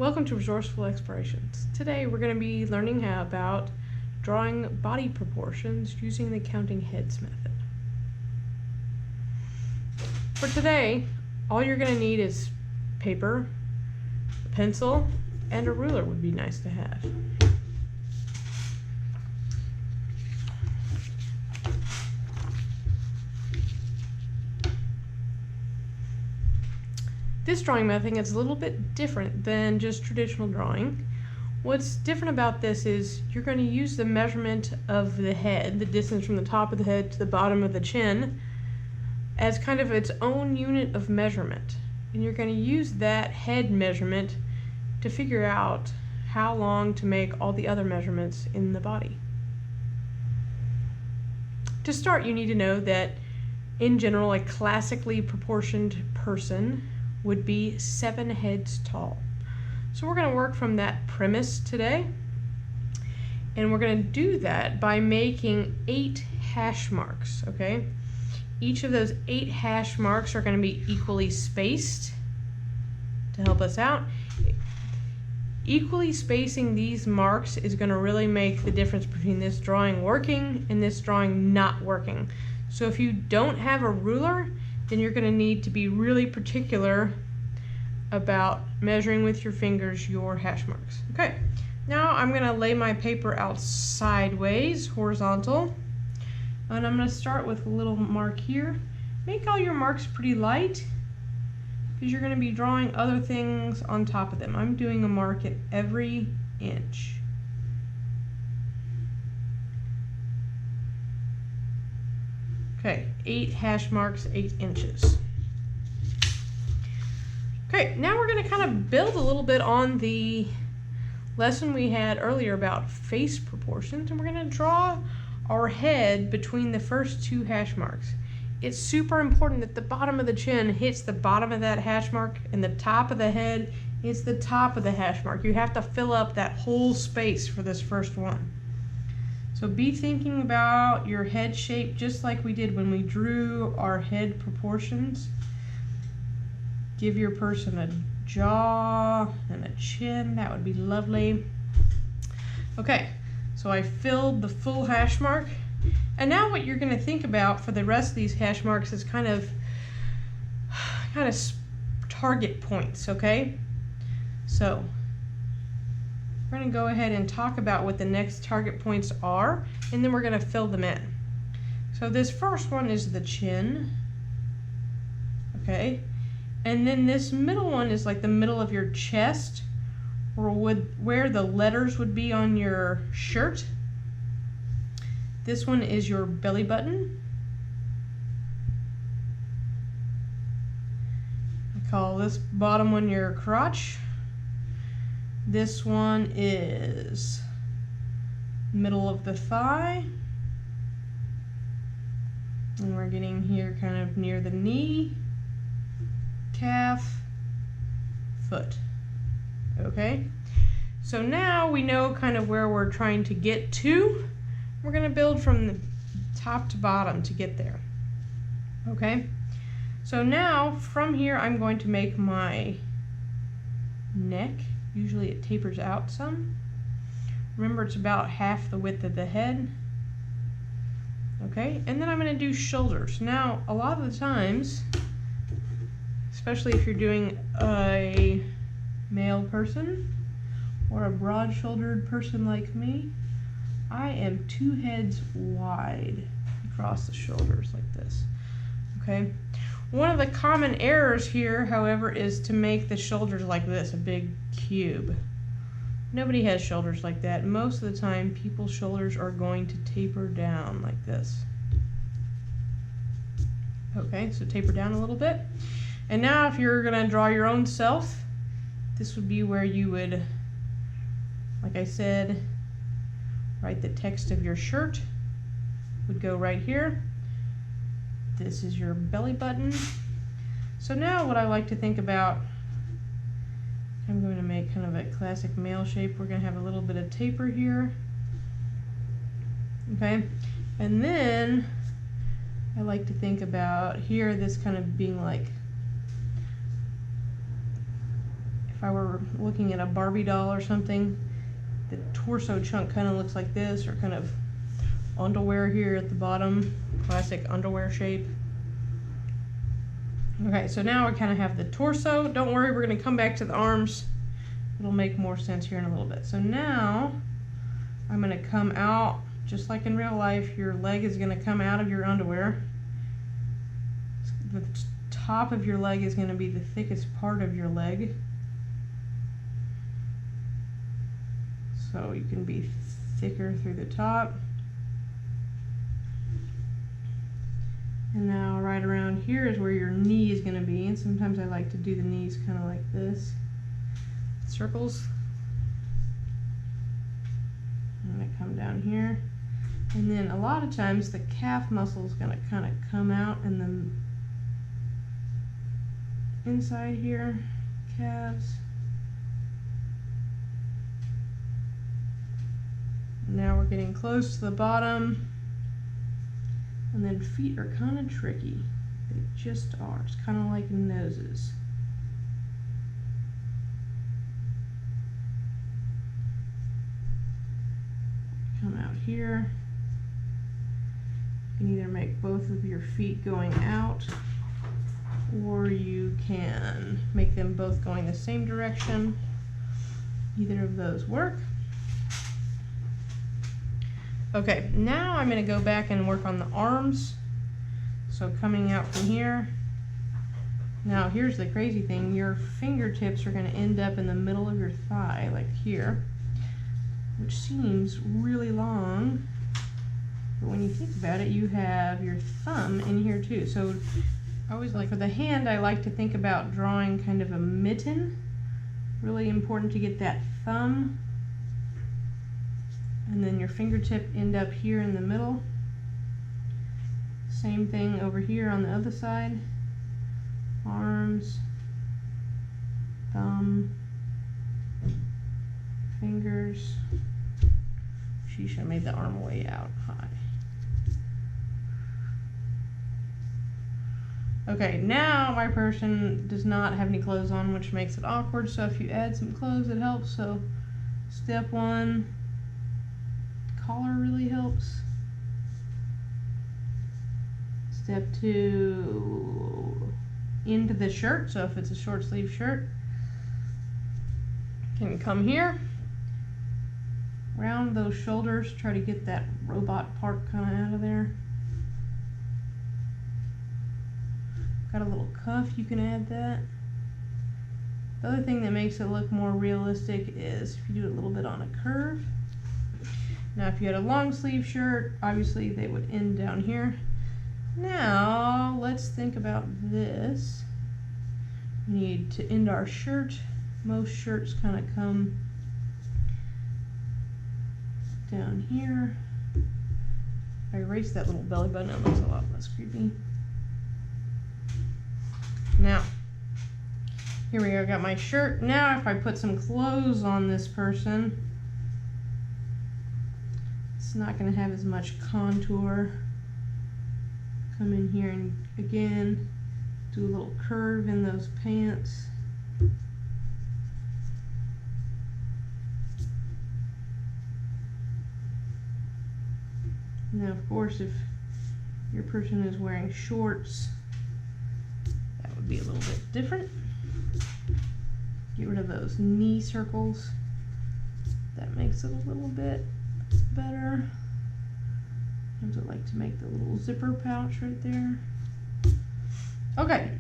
Welcome to Resourceful Explorations. Today we're going to be learning about drawing body proportions using the counting heads method. For today, all you're going to need is paper, a pencil, and a ruler would be nice to have. This drawing method is a little bit different than just traditional drawing. What's different about this is you're going to use the measurement of the head, the distance from the top of the head to the bottom of the chin, as kind of its own unit of measurement. And you're going to use that head measurement to figure out how long to make all the other measurements in the body. To start, you need to know that in general, a classically proportioned person would be 7 heads tall. So we're going to work from that premise today, and we're going to do that by making 8 hash marks, okay? Each of those 8 hash marks are going to be equally spaced to help us out. Equally spacing these marks is going to really make the difference between this drawing working and this drawing not working. So if you don't have a ruler, then you're going to need to be really particular about measuring with your fingers your hash marks. Okay, now I'm going to lay my paper out sideways, horizontal, and I'm going to start with a little mark here. Make all your marks pretty light because you're going to be drawing other things on top of them. I'm doing a mark at every inch. Okay, 8 hash marks, 8 inches. Okay, now we're going to kind of build a little bit on the lesson we had earlier about face proportions, and we're going to draw our head between the first 2 hash marks. It's super important that the bottom of the chin hits the bottom of that hash mark and the top of the head hits the top of the hash mark. You have to fill up that whole space for this first one. So be thinking about your head shape just like we did when we drew our head proportions. Give your person a jaw and a chin. That would be lovely. Okay, so I filled the full hash mark. And now what you're going to think about for the rest of these hash marks is kind of target points, okay? So we're going to go ahead and talk about what the next target points are, and then we're going to fill them in. So this first one is the chin, okay? And then this middle one is like the middle of your chest, or where the letters would be on your shirt. This one is your belly button. I call this bottom one your crotch. This one is middle of the thigh. And we're getting here kind of near the knee, calf, foot. Okay? So now we know kind of where we're trying to get to. We're going to build from the top to bottom to get there. Okay? So now from here I'm going to make my neck. Usually it tapers out some. Remember, it's about half the width of the head. Okay, and then I'm going to do shoulders. Now, a lot of the times, especially if you're doing a male person or a broad-shouldered person like me, I am 2 heads wide across the shoulders like this. Okay. One of the common errors here, however, is to make the shoulders like this, a big cube. Nobody has shoulders like that. Most of the time, people's shoulders are going to taper down like this. Okay, so taper down a little bit. And now if you're going to draw your own self, this would be where you would, like I said, write the text of your shirt. Would go right here. This is your belly button. So now what I like to think about, I'm going to make kind of a classic male shape. We're going to have a little bit of taper here. Okay, and then I like to think about here this kind of being like, if if I were looking at a Barbie doll or something, the torso chunk kind of looks like this, or kind of underwear here at the bottom, classic underwear shape. Okay, so now we kind of have the torso. Don't worry, we're going to come back to the arms. It'll make more sense here in a little bit. So now I'm going to come out, just like in real life, your leg is going to come out of your underwear. The top of your leg is going to be the thickest part of your leg. So you can be thicker through the top. And now right around here is where your knee is going to be, and sometimes I like to do the knees kind of like this. Circles. I'm going to come down here. And then a lot of times the calf muscle is going to kind of come out, and then inside here, calves. Now we're getting close to the bottom. And then feet are kind of tricky. They just are. It's kind of like noses. Come out here. You can either make both of your feet going out, or you can make them both going the same direction. Either of those work. Okay, now I'm going to go back and work on the arms. So coming out from here. Now here's the crazy thing. Your fingertips are going to end up in the middle of your thigh, like here, which seems really long. But when you think about it, you have your thumb in here too. So I always like, for the hand, I like to think about drawing kind of a mitten. Really important to get that thumb. And then your fingertip end up here in the middle. Same thing over here on the other side. Arms, thumb, fingers. Sheesh, I made the arm way out high. Okay, now my person does not have any clothes on, which makes it awkward. So if you add some clothes, it helps. So step one, collar really helps. Step two, into the shirt. So if it's a short sleeve shirt, can come here, round those shoulders, try to get that robot part kind of out of there. Got a little cuff, you can add that. The other thing that makes it look more realistic is if you do a little bit on a curve. Now if you had a long sleeve shirt, obviously they would end down here. Now let's think about this. We need to end our shirt. Most shirts kind of come down here. If I erase that little belly button, it looks a lot less creepy. Now, here we go, got my shirt. Now if I put some clothes on this person, it's not going to have as much contour. Come in here and again, do a little curve in those pants. Now of course if your person is wearing shorts, that would be a little bit different. Get rid of those knee circles. That makes it a little bit better. Sometimes I like to make the little zipper pouch right there. Okay,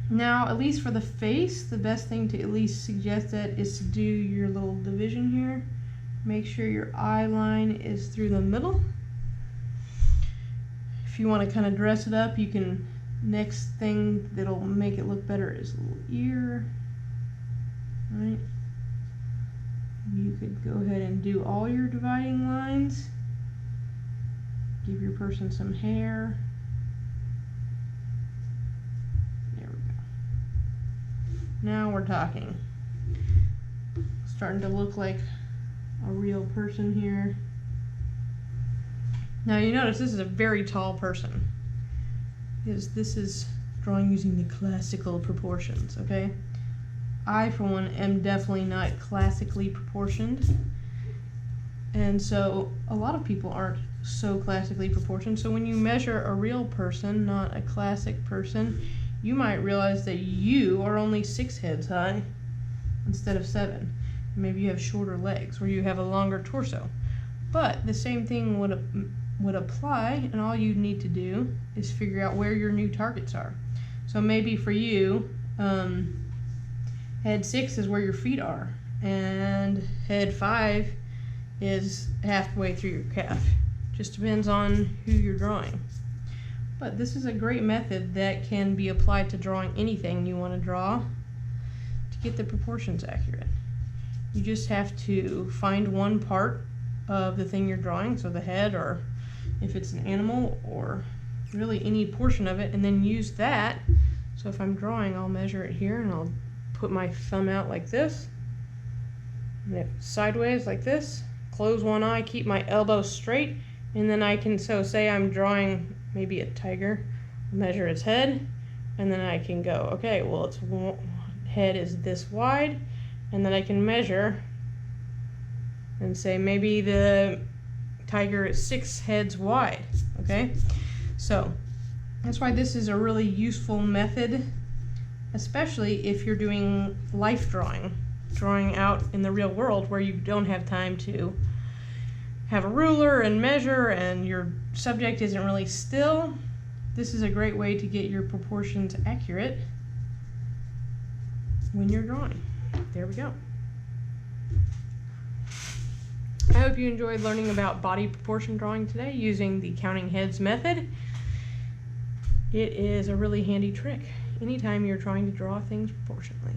now at least for the face, the best thing to at least suggest that is to do your little division here. Make sure your eye line is through the middle. If you want to kind of dress it up, you can, next thing that'll make it look better is a little ear, right? You could go ahead and do all your dividing lines. Give your person some hair. There we go. Now we're talking. Starting to look like a real person here. Now you notice this is a very tall person, because this is drawing using the classical proportions, okay? I, for one, am definitely not classically proportioned. And so a lot of people aren't so classically proportioned. So when you measure a real person, not a classic person, you might realize that you are only 6 heads high instead of 7. Maybe you have shorter legs or you have a longer torso. But the same thing would apply, and all you need to do is figure out where your new targets are. So maybe for you, head 6 is where your feet are, and head 5 is halfway through your calf. Just depends on who you're drawing. But this is a great method that can be applied to drawing anything you want to draw to get the proportions accurate. You just have to find one part of the thing you're drawing, so the head, or if it's an animal, or really any portion of it, and then use that. So if I'm drawing, I'll measure it here, and I'll put my thumb out like this, and it sideways like this. Close one eye, keep my elbow straight, and then I can, so say I'm drawing maybe a tiger, measure its head, and then I can go, okay, well, its head is this wide, and then I can measure and say maybe the tiger is 6 heads wide, okay? So that's why this is a really useful method, especially if you're doing life drawing out in the real world where you don't have time to have a ruler and measure and your subject isn't really still. This is a great way to get your proportions accurate when you're drawing. There we go. I hope you enjoyed learning about body proportion drawing today using the counting heads method. It is a really handy trick anytime you're trying to draw things proportionately.